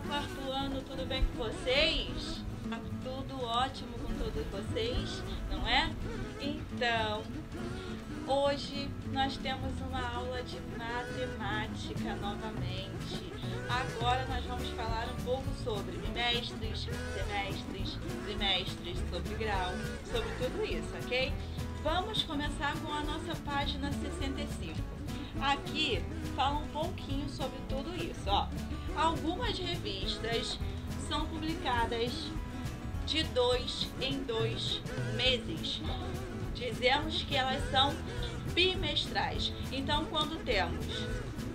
quarto ano, tudo bem com vocês? Tá tudo ótimo com todos vocês, não é? Então, hoje nós temos uma aula de matemática novamente. Agora nós vamos falar um pouco sobre bimestres, semestres, trimestres, sobre grau, sobre tudo isso, ok? Vamos começar com a nossa página 65. Aqui fala um pouquinho sobre tudo isso, ó. Algumas revistas são publicadas de 2 em 2 meses. Dizemos que elas são bimestrais. Então, quando temos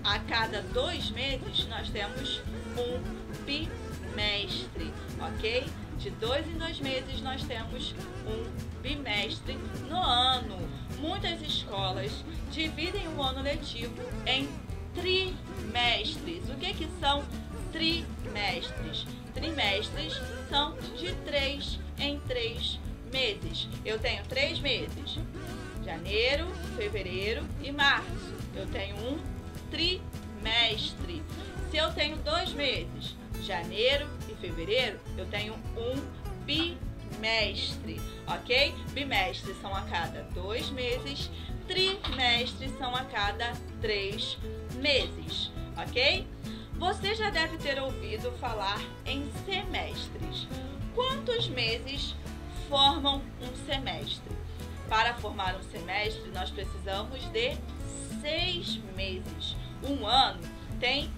a cada 2 meses, nós temos um bimestre, ok? De 2 em 2 meses, nós temos um bimestre no ano. Muitas escolas dividem o ano letivo em trimestres. O que são trimestres? Trimestres são de 3 em 3 meses. Eu tenho 3 meses: janeiro, fevereiro e março. Eu tenho um trimestre. Se eu tenho 2 meses, janeiro e fevereiro, eu tenho um bimestre, ok? Bimestres são a cada 2 meses, trimestres são a cada 3 meses, ok? Você já deve ter ouvido falar em semestres. Quantos meses formam um semestre? Para formar um semestre, nós precisamos de 6 meses. Um ano tem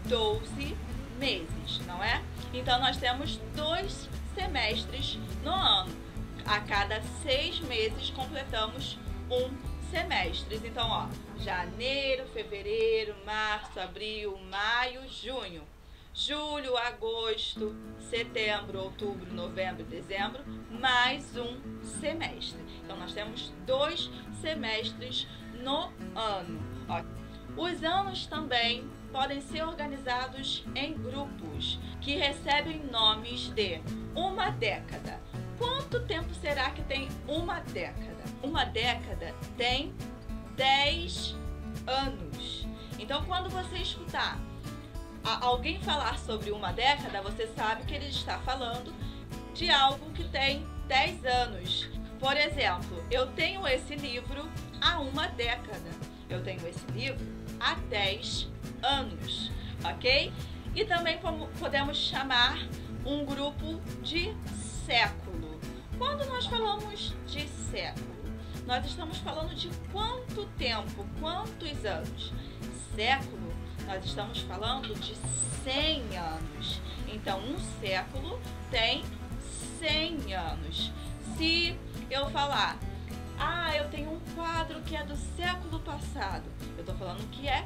12 meses, não é? Então, nós temos 2 semestres no ano. A cada 6 meses, completamos um semestre. Então, ó, janeiro, fevereiro, março, abril, maio, junho. Julho, agosto, setembro, outubro, novembro e dezembro, mais um semestre. Então, nós temos 2 semestres no ano. Ó. Os anos também podem ser organizados em grupos que recebem nomes de uma década. Quanto tempo será que tem uma década? Uma década tem 10 anos. Então, quando você escutar alguém falar sobre uma década, você sabe que ele está falando de algo que tem 10 anos. Por exemplo, eu tenho esse livro há uma década. Eu tenho esse livro há 10 anos, ok? E também podemos chamar um grupo de século. Quando nós falamos de século, nós estamos falando de quanto tempo, quantos anos? Século, nós estamos falando de 100 anos. Então, um século tem 100 anos. Se eu falar, eu tenho um quadro que é do século passado, eu estou falando que é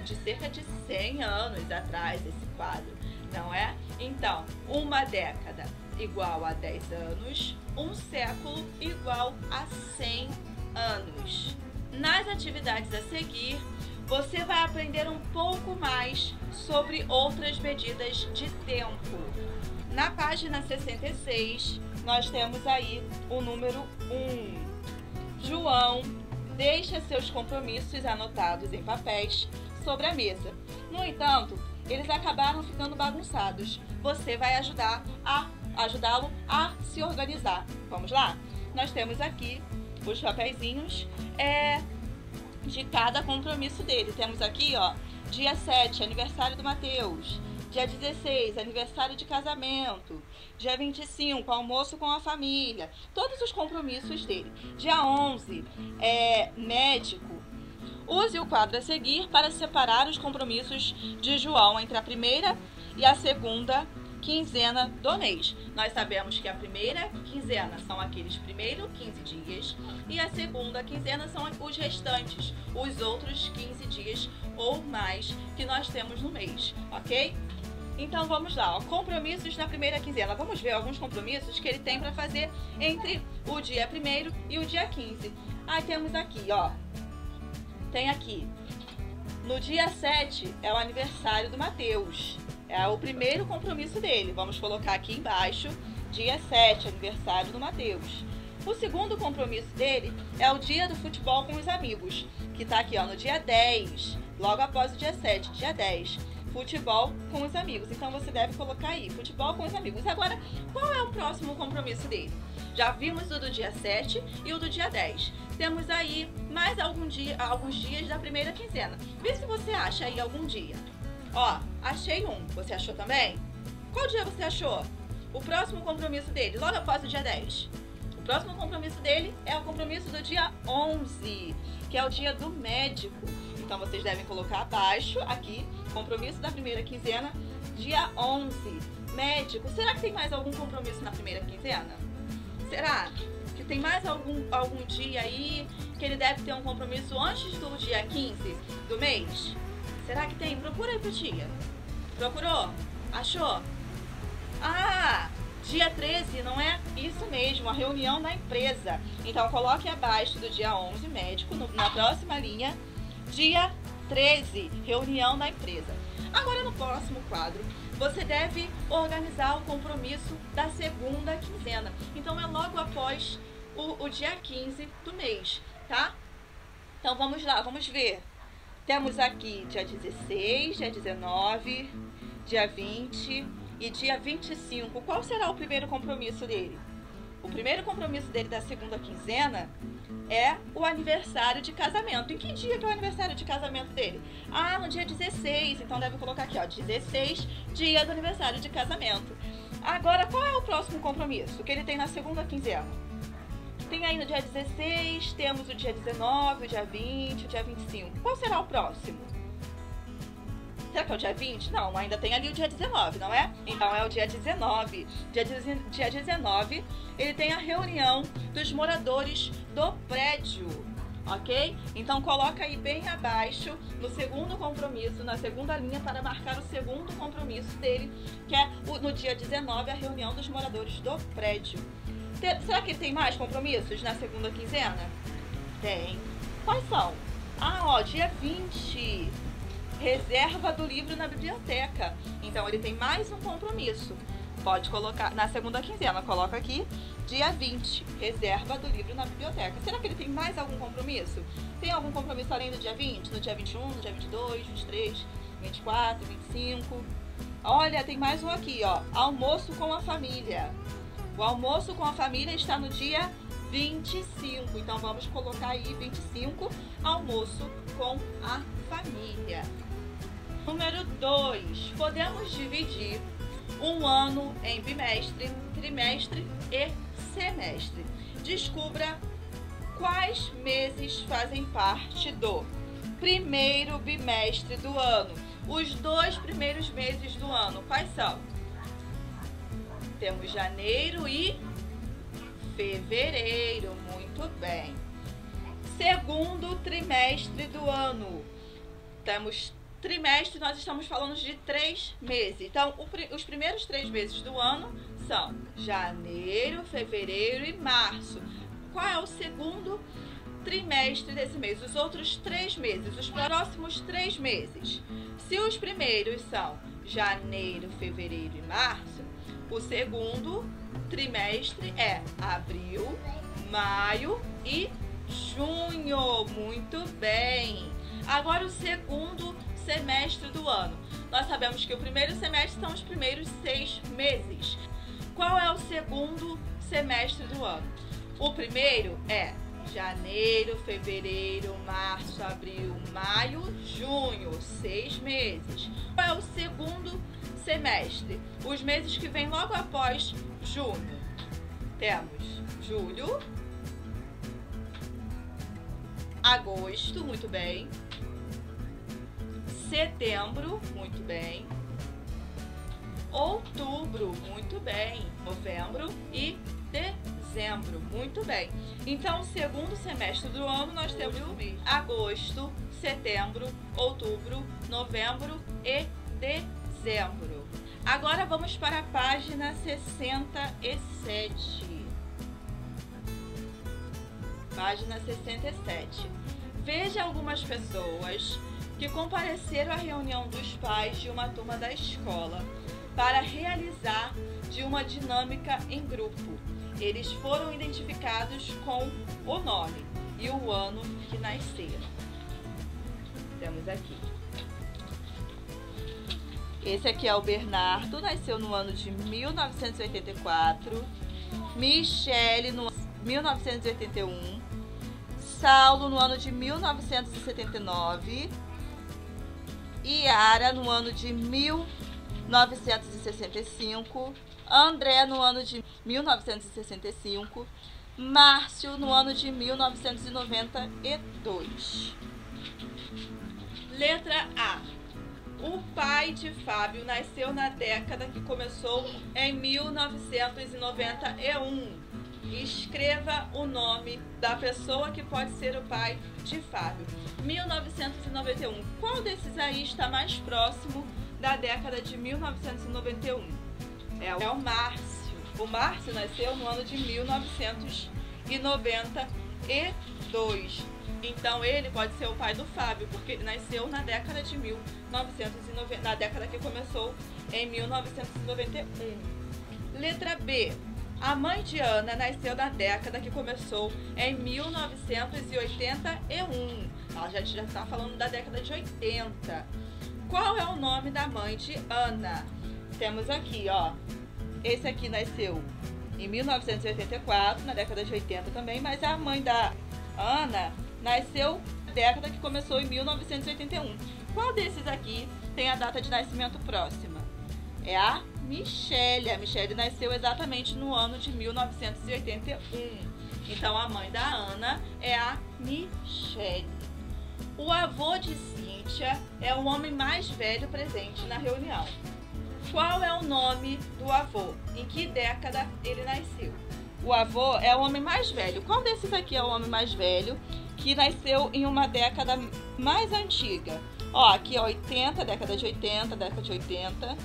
de cerca de 100 anos atrás esse quadro, não é? Então, uma década igual a 10 anos, um século igual a 100 anos. Nas atividades a seguir, você vai aprender um pouco mais sobre outras medidas de tempo. Na página 66, nós temos aí o número 1. João deixa seus compromissos anotados em papéis sobre a mesa. No entanto, eles acabaram ficando bagunçados. Você vai ajudá-lo a se organizar. Vamos lá? Nós temos aqui os papeizinhos de cada compromisso dele. Temos aqui, ó, dia 7, aniversário do Matheus. Dia 16, aniversário de casamento. Dia 25, almoço com a família. Todos os compromissos dele. Dia 11, médico. Use o quadro a seguir para separar os compromissos de João entre a primeira e a segunda quinzena do mês. Nós sabemos que a primeira quinzena são aqueles primeiros 15 dias e a segunda quinzena são os restantes, os outros 15 dias ou mais que nós temos no mês, ok? Então vamos lá, ó, compromissos na primeira quinzena. Vamos ver alguns compromissos que ele tem para fazer entre o dia 1º e o dia 15. Temos aqui, ó. Tem aqui. No dia 7 é o aniversário do Matheus. É o primeiro compromisso dele. Vamos colocar aqui embaixo, dia 7, aniversário do Matheus. O segundo compromisso dele é o dia do futebol com os amigos, que tá aqui, ó, no dia 10, logo após o dia 7, dia 10. futebol com os amigos. Então você deve colocar aí, futebol com os amigos. Agora, qual é o próximo compromisso dele? Já vimos o do dia 7 e o do dia 10. Temos aí mais alguns dias da primeira quinzena. Vê se você acha aí algum dia. Ó, achei um. Você achou também? Qual dia você achou? O próximo compromisso dele, logo após o dia 10. O próximo compromisso dele é o compromisso do dia 11, que é o dia do médico. Então vocês devem colocar abaixo aqui, compromisso da primeira quinzena, dia 11. Médico. Será que tem mais algum compromisso na primeira quinzena? Será que tem mais algum dia aí que ele deve ter um compromisso antes do dia 15 do mês? Será que tem? Procura aí pra tia. Procurou? Achou? Ah, dia 13, não é? Isso mesmo, a reunião da empresa. Então coloque abaixo do dia 11, médico, na próxima linha, dia 13, reunião da empresa. Agora no próximo quadro, você deve organizar o compromisso da segunda quinzena. Então é logo após o dia 15 do mês, tá? Então vamos lá, vamos ver. Temos aqui dia 16, dia 19, dia 20 e dia 25. Qual será o primeiro compromisso dele? O primeiro compromisso dele da segunda quinzena é o aniversário de casamento. Em que dia que é o aniversário de casamento dele? Ah, no dia 16. Então deve colocar aqui, ó, 16, dia do aniversário de casamento. Agora, qual é o próximo compromisso que ele tem na segunda quinzena? Tem aí no dia 16, temos o dia 19, o dia 20, o dia 25. Qual será o próximo? Será que é o dia 20? Não, ainda tem ali o dia 19, não é? Então é o dia 19. Dia 19, ele tem a reunião dos moradores do prédio, ok? Então coloca aí bem abaixo, no segundo compromisso, na segunda linha, para marcar o segundo compromisso dele, que é no dia 19, a reunião dos moradores do prédio. Será que ele tem mais compromissos na segunda quinzena? Tem. Quais são? Ah, ó, dia 20. Reserva do livro na biblioteca. Então ele tem mais um compromisso. Pode colocar na segunda quinzena, coloca aqui dia 20, reserva do livro na biblioteca. Será que ele tem mais algum compromisso? Tem algum compromisso além do dia 20? No dia 21, no dia 22, 23, 24, 25? Olha, tem mais um aqui, ó. Almoço com a família. O almoço com a família está no dia 25. Então vamos colocar aí 25, almoço com a família. Número 2. Podemos dividir um ano em bimestre, trimestre e semestre. Descubra quais meses fazem parte do primeiro bimestre do ano. Os 2 primeiros meses do ano, quais são? Temos janeiro e fevereiro, muito bem. Segundo trimestre do ano. Temos trimestre, nós estamos falando de 3 meses. Então, os primeiros 3 meses do ano são janeiro, fevereiro e março. Qual é o segundo trimestre desse mês? Os outros 3 meses, os próximos 3 meses. Se os primeiros são janeiro, fevereiro e março, o segundo trimestre é abril, maio e junho. Muito bem. Agora o segundo semestre do ano. Nós sabemos que o primeiro semestre são os primeiros 6 meses. Qual é o segundo semestre do ano? O primeiro é janeiro, fevereiro, março, abril, maio, junho. 6 meses. Qual é o segundo semestre? Os meses que vêm logo após junho. Temos julho, agosto, muito bem. Setembro, muito bem. Outubro, muito bem. Novembro e dezembro, muito bem. Então, segundo semestre do ano, nós temos agosto, setembro, outubro, novembro e dezembro. Agora vamos para a página 67. Página 67. Veja algumas pessoas que compareceram à reunião dos pais de uma turma da escola para realizar de uma dinâmica em grupo. Eles foram identificados com o nome e o ano que nasceram. Temos aqui. Esse aqui é o Bernardo, nasceu no ano de 1984. Michele no 1981. Saulo no ano de 1979. Yara no ano de 1965. André no ano de 1965. Márcio no ano de 1992. Letra A. O pai de Fábio nasceu na década que começou em 1991. Escreva o nome da pessoa que pode ser o pai de Fábio. 1991. Qual desses aí está mais próximo da década de 1991? É o Márcio. O Márcio nasceu no ano de 1992. Então ele pode ser o pai do Fábio, porque ele nasceu na década de 1990, na década que começou em 1991. Letra B. A mãe de Ana nasceu na década que começou em 1981. A gente já está falando da década de 80. Qual é o nome da mãe de Ana? Temos aqui, ó. Esse aqui nasceu em 1984, na década de 80 também, mas a mãe da Ana nasceu na década que começou em 1981. Qual desses aqui tem a data de nascimento próxima? É a Michele. A Michele nasceu exatamente no ano de 1981. Então a mãe da Ana é a Michele. O avô de Cíntia é o homem mais velho presente na reunião. Qual é o nome do avô? Em que década ele nasceu? O avô é o homem mais velho. Qual desses aqui é o homem mais velho que nasceu em uma década mais antiga? Ó, aqui é 80, década de 80, década de 80,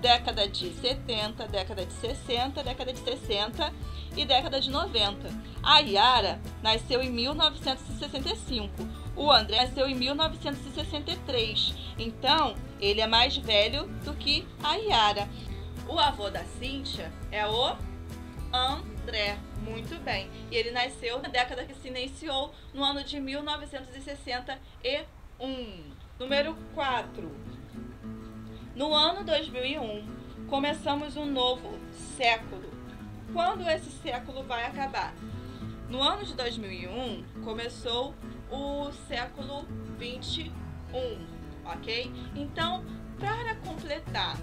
década de 70, década de 60, década de 60 e década de 90. A Yara nasceu em 1965. O André nasceu em 1963. Então, ele é mais velho do que a Yara. O avô da Cíntia é o André. Muito bem. E ele nasceu na década que se iniciou no ano de 1961. Número 4. No ano 2001, começamos um novo século. Quando esse século vai acabar? No ano de 2001, começou o século 21, ok? Então, para completar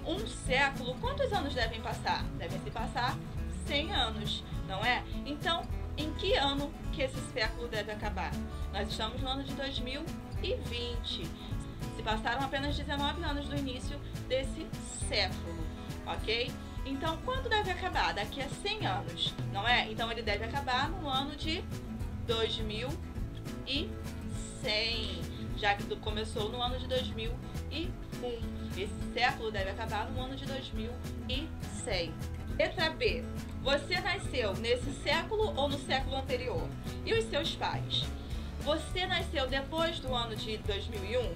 um século, quantos anos devem passar? Devem se passar 100 anos, não é? Então, em que ano que esse século deve acabar? Nós estamos no ano de 2020. Se passaram apenas 19 anos do início desse século, ok? Então, quando deve acabar? Daqui a 100 anos, não é? Então, ele deve acabar no ano de 2100, já que começou no ano de 2001. Esse século deve acabar no ano de 2100. Letra B. Você nasceu nesse século ou no século anterior? E os seus pais? Você nasceu depois do ano de 2001?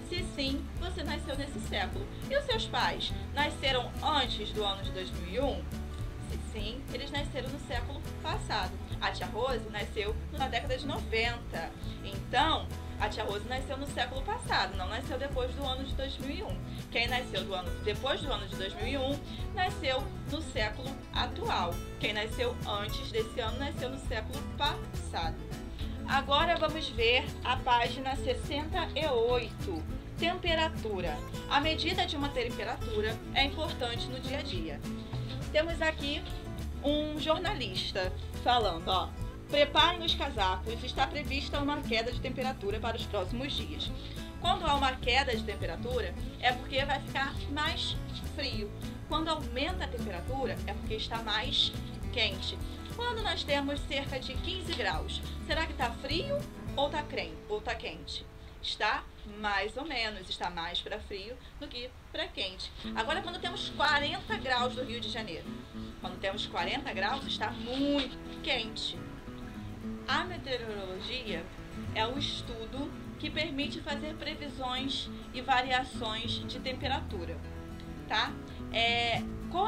Se sim, você nasceu nesse século. E os seus pais nasceram antes do ano de 2001? Se sim, eles nasceram no século passado. A tia Rose nasceu na década de 90. Então, a tia Rose nasceu no século passado, não nasceu depois do ano de 2001. Quem nasceu depois do ano de 2001 nasceu no século atual. Quem nasceu antes desse ano nasceu no século passado. Agora vamos ver a página 68. Temperatura. A medida de uma temperatura é importante no dia a dia. Temos aqui um jornalista falando, ó. Preparem os casacos, está prevista uma queda de temperatura para os próximos dias. Quando há uma queda de temperatura, é porque vai ficar mais frio. Quando aumenta a temperatura, é porque está mais quente. Quando nós temos cerca de 15 graus, será que está frio ou está quente? Está mais ou menos, está mais para frio do que para quente. Agora, quando temos 40 graus no Rio de Janeiro, quando temos 40 graus, está muito quente. A meteorologia é o estudo que permite fazer previsões e variações de temperatura, tá? Com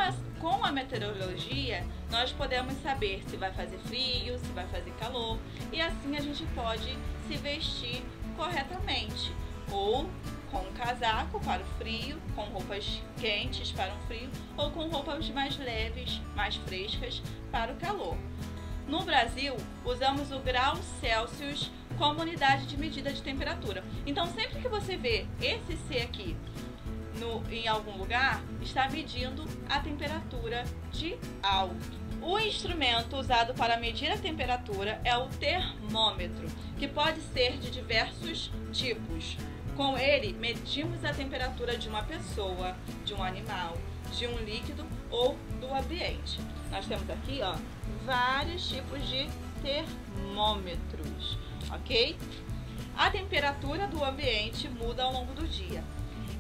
a meteorologia, nós podemos saber se vai fazer frio, se vai fazer calor, e assim a gente pode se vestir corretamente ou com um casaco para o frio, com roupas quentes para o frio ou com roupas mais leves, mais frescas para o calor. No Brasil, usamos o grau Celsius como unidade de medida de temperatura. Então, sempre que você vê esse C aqui em algum lugar, está medindo a temperatura de algo. O instrumento usado para medir a temperatura é o termômetro, que pode ser de diversos tipos. Com ele, medimos a temperatura de uma pessoa, de um animal, de um líquido ou do ambiente. Nós temos aqui, ó, vários tipos de termômetros, ok? A temperatura do ambiente muda ao longo do dia.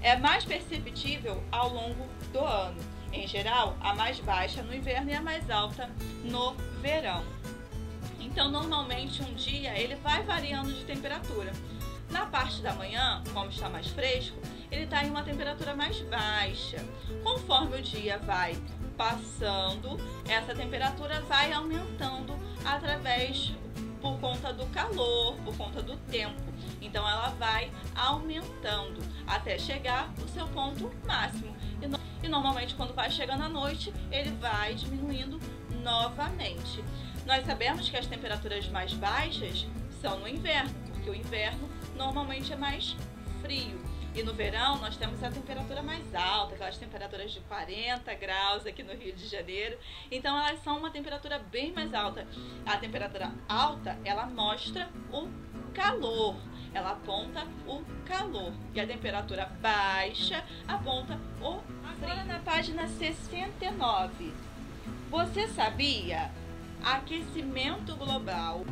É mais perceptível ao longo do ano. Em geral, a mais baixa no inverno e a mais alta no verão. Então, normalmente, um dia ele vai variando de temperatura. Na parte da manhã, como está mais fresco, ele está em uma temperatura mais baixa. Conforme o dia vai passando, essa temperatura vai aumentando por conta do calor, por conta do tempo. Então, ela vai aumentando até chegar no seu ponto máximo. E normalmente, quando vai chegando à noite, ele vai diminuindo novamente. Nós sabemos que as temperaturas mais baixas são no inverno, porque o inverno normalmente é mais frio. E no verão nós temos a temperatura mais alta, aquelas temperaturas de 40 graus aqui no Rio de Janeiro. Então elas são uma temperatura bem mais alta. A temperatura alta, ela mostra o calor, ela aponta o calor. E a temperatura baixa aponta o frio. Agora na página 69. Você sabia? Aquecimento global.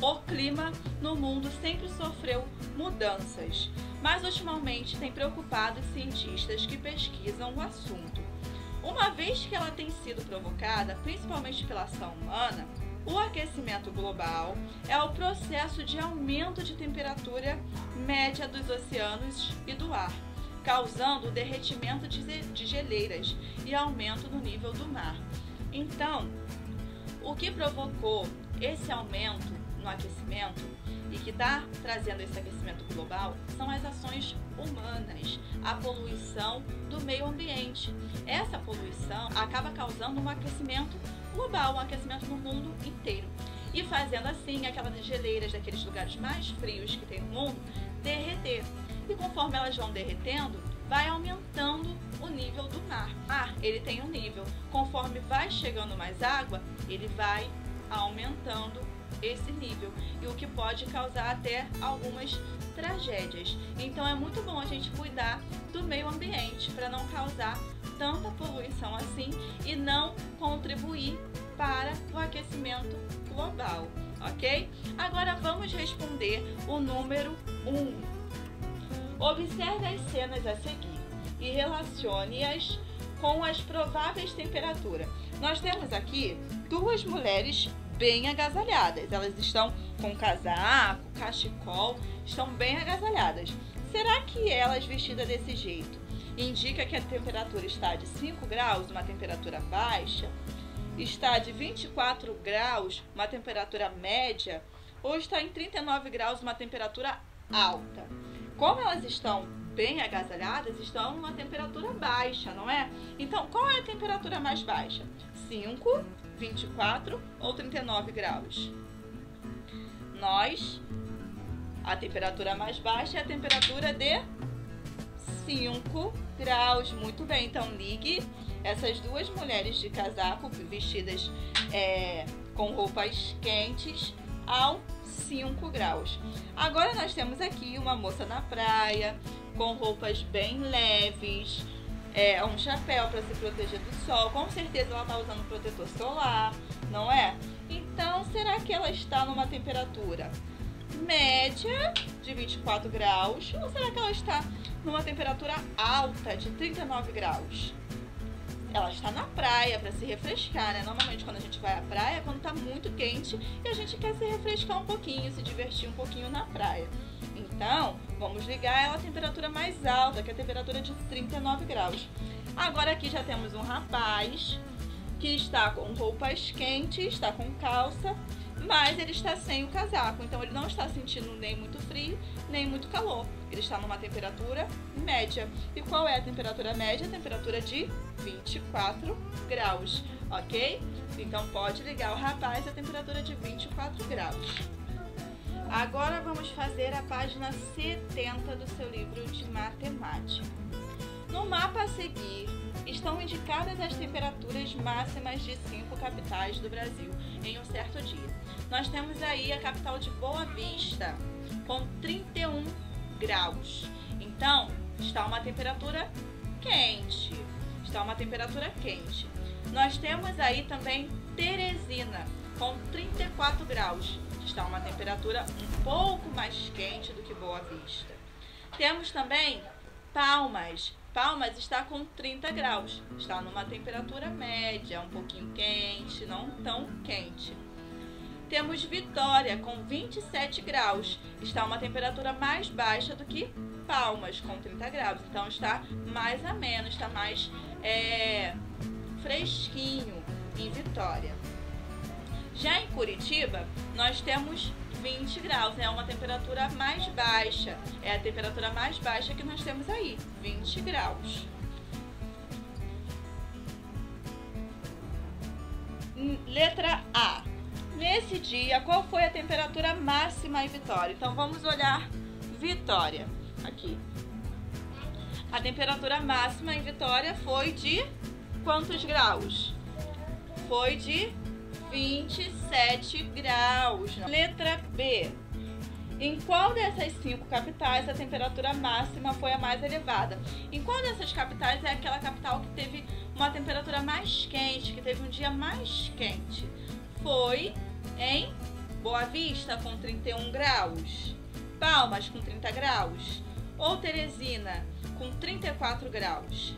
O clima no mundo sempre sofreu mudanças, mas ultimamente tem preocupado os cientistas que pesquisam o assunto. Uma vez que ela tem sido provocada, principalmente pela ação humana, o aquecimento global é o processo de aumento de temperatura média dos oceanos e do ar, causando o derretimento de geleiras e aumento no nível do mar. Então, o que provocou esse aumento no aquecimento e que está trazendo esse aquecimento global são as ações humanas, a poluição do meio ambiente. Essa poluição acaba causando um aquecimento global, um aquecimento no mundo inteiro e fazendo assim aquelas geleiras daqueles lugares mais frios que tem no mundo derreter. E conforme elas vão derretendo, vai aumentando o nível do mar. O mar, ele tem um nível. Conforme vai chegando mais água, ele vai aumentando esse nível, e o que pode causar até algumas tragédias. Então é muito bom a gente cuidar do meio ambiente para não causar tanta poluição assim e não contribuir para o aquecimento global, ok? Agora vamos responder o número 1. Observe as cenas a seguir e relacione-as com as prováveis temperaturas. Nós temos aqui duas mulheres bem agasalhadas. Elas estão com casaco, cachecol, estão bem agasalhadas. Será que elas vestidas desse jeito indica que a temperatura está de 5 graus, uma temperatura baixa? Está de 24 graus, uma temperatura média? Ou está em 39 graus, uma temperatura alta? Como elas estão bem agasalhadas, estão numa temperatura baixa, não é? Então, qual é a temperatura mais baixa? 5, 24 ou 39 graus? A temperatura mais baixa é a temperatura de 5 graus. Muito bem, então ligue essas duas mulheres de casaco vestidas com roupas quentes ao 5 graus. Agora nós temos aqui uma moça na praia com roupas bem leves, um chapéu para se proteger do sol. Com certeza ela está usando protetor solar, não é? Então, será que ela está numa temperatura média de 24 graus? Ou será que ela está numa temperatura alta de 39 graus? Ela está na praia para se refrescar, né? Normalmente quando a gente vai à praia, quando está muito quente e a gente quer se refrescar um pouquinho, se divertir um pouquinho na praia. Então, vamos ligar ela à temperatura mais alta, que é a temperatura de 39 graus. Agora aqui já temos um rapaz que está com roupas quentes, está com calça, mas ele está sem o casaco, então ele não está sentindo nem muito frio, nem muito calor. Ele está numa temperatura média. E qual é a temperatura média? A temperatura de 24 graus, ok? Então pode ligar o rapaz a temperatura de 24 graus. Agora vamos fazer a página 70 do seu livro de matemática. No mapa a seguir, estão indicadas as temperaturas máximas de 5 capitais do Brasil em um certo dia. Nós temos aí a capital de Boa Vista, com 31 graus. Então, está uma temperatura quente. Nós temos aí também Teresina, com 34 graus. Está uma temperatura um pouco mais quente do que Boa Vista. Temos também Palmas. Palmas está com 30 graus. Está numa temperatura média, um pouquinho quente, não tão quente. Temos Vitória com 27 graus. Está uma temperatura mais baixa do que Palmas, com 30 graus. Então está mais ameno, está mais fresquinho em Vitória. Já em Curitiba, nós temos 20 graus, é uma temperatura mais baixa. É a temperatura mais baixa que nós temos aí, 20 graus. Letra A. Nesse dia, qual foi a temperatura máxima em Vitória? Então, vamos olhar Vitória, aqui. A temperatura máxima em Vitória foi de quantos graus? Foi de 27 graus. Letra B. Em qual dessas 5 capitais a temperatura máxima foi a mais elevada? Em qual dessas capitais é aquela capital que teve uma temperatura mais quente, que teve um dia mais quente? Foi em Boa Vista, com 31 graus, Palmas, com 30 graus, ou Teresina, com 34 graus?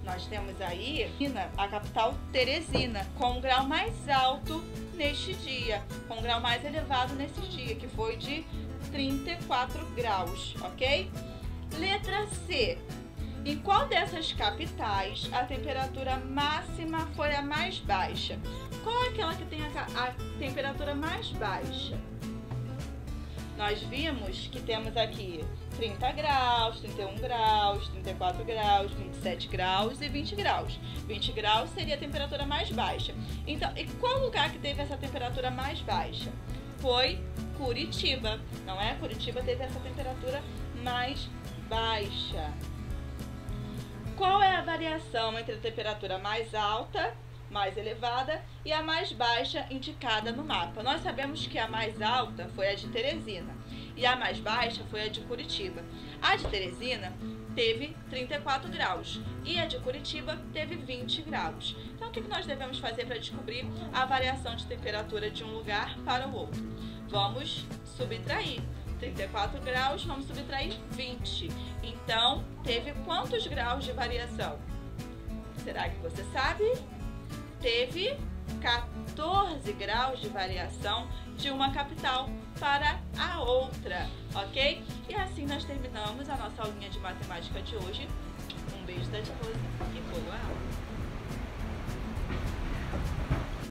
Nós temos aí a capital Teresina, com um grau mais alto neste dia, com um grau mais elevado nesse dia, que foi de 34 graus, ok? Letra C. Em qual dessas capitais a temperatura máxima foi a mais baixa? Qual é aquela que tem a temperatura mais baixa? Nós vimos que temos aqui 30 graus, 31 graus, 34 graus, 27 graus e 20 graus. 20 graus seria a temperatura mais baixa. Então, e qual lugar que teve essa temperatura mais baixa? Foi Curitiba, não é? Curitiba teve essa temperatura mais baixa. Qual é a variação entre a temperatura mais alta, mais elevada, e a mais baixa indicada no mapa? Nós sabemos que a mais alta foi a de Teresina e a mais baixa foi a de Curitiba. A de Teresina teve 34 graus e a de Curitiba teve 20 graus. Então, o que nós devemos fazer para descobrir a variação de temperatura de um lugar para o outro? Vamos subtrair 34 graus, vamos subtrair 20. Então, teve quantos graus de variação? Será que você sabe? Teve 14 graus de variação de uma capital para a outra, ok? E assim nós terminamos a nossa aulinha de matemática de hoje. Um beijo da Tia Rose e boa aula!